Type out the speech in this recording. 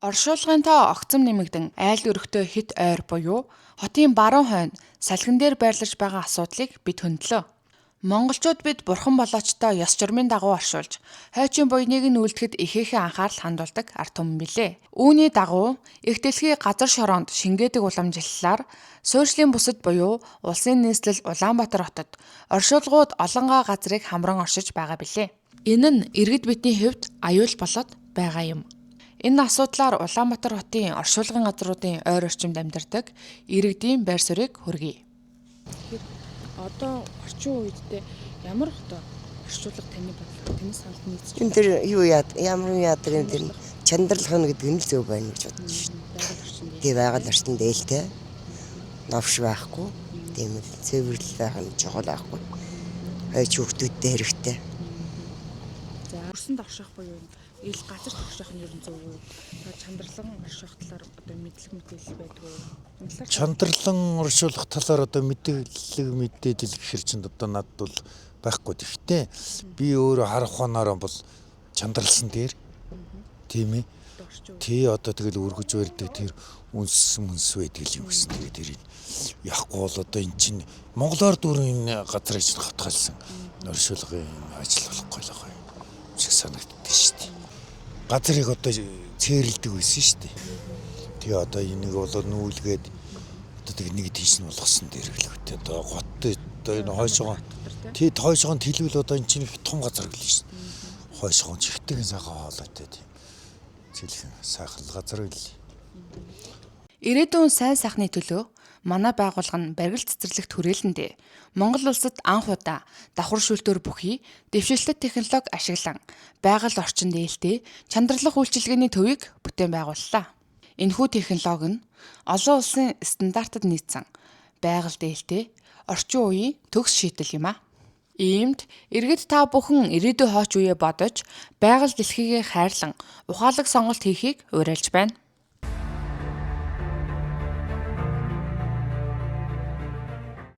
Оршуулгын тоо огцом нэмэгдэн айл өргөтөө хит ойр буюу хотын баруун хойно салхин дээр байрлаж байгаа асуудлыг бид хөндлөө. Монголчууд бид бурхан болоочтой ёс журмын дагуу оршуулж, хойчин буйныг нь үлдэхэд ихээхэн анхаарал хандуулдаг ард түмэн билээ. Үүний дагуу их дэлхийн газар шороонд шингээдэг уламжлалаар суурьшлийн бүсэд буюу улсын нийслэл Улаанбаатар хотод оршуулгууд олонгаа газрыг хамран оршиж байгаа билээ. Энэ нь иргэд бидний хувьд аюул болоод байгаа юм. Энэ асуудлаар Улаанбаатар хотын оршуулгын газруудын ойр орчимд амьдардаг иргэдийн байр суурийг хүргэе. Одоо орчин үедээ ямар хотоо оршуулга таны бодлоо таны саналд нийцж энэ тэр юу ямар яадаг энэ тэр чандралх нь гэдэг нь л зөв байна гэж бодож шин. Тэгээ байгаль орчинд ээлтэй новш байхгүй тийм л цэвэрлэл байх нь чухал байхгүй. Хойч хүүхдүүдтэй хэрэгтэй. За өрсөнд орших буюу ил газар орших нь ер нь зөв үү? Чандралан орших талаар одоо мэдээлэл байдгүй. Чандралан оршуулах талаар одоо мэдээлэл гэхэр чинь одоо надад бол байхгүй. Гэхдээ би өөрөө харах ухаанаараа бол чандралсан дээр тийм ээ. Тий одоо тэгэл өргөж барьдаг тэр үнс байдаг юм гэсэн. Тэгээ тэр яахгүй бол одоо эн чинь монголоор дөрөв энэ газрыг чинь хатгаалсан оршуулгын ажил болохгүй л байгаа юм шиг санагддаг шүү дээ. Газрыг одоо цээрэлдэг байсан шүү дээ. Тэгээ одоо энийг бол нүүлгээд одоо тэг нэг тийш нь болгосон дээр л хөтэ одоо готтой одоо энэ хойшоогоо тий хойшоогоо тэлвэл одоо эн чинь их том газар гэлээ шүү дээ. Хойшоогоо чихтэй сайхан хоолойтой тийм зэлхэн сайхан газар гэлээ. Ирээдүйн сайн сайхны төлөө манай байгууллага нь барил цэцэрлэгт хүрээлэндээ Монгол улсад анх удаа давхар шүүлтөөр бүхий дэвшилтэт технологи ашиглан байгаль орчинд ээлтэй чандралах үйлчилгээний төвийг бүтээн байгууллаа. Энэхүү технологи нь олон улсын стандартад нийцсэн байгальд ээлтэй орчин үеийн төгс шийдэл юм а. Иймд иргэд та бүхэн ирээдүйн хойч үеэ бодож байгаль дэлхийгээ хайрлан ухаалаг сонголт хийхийг уриалж байна.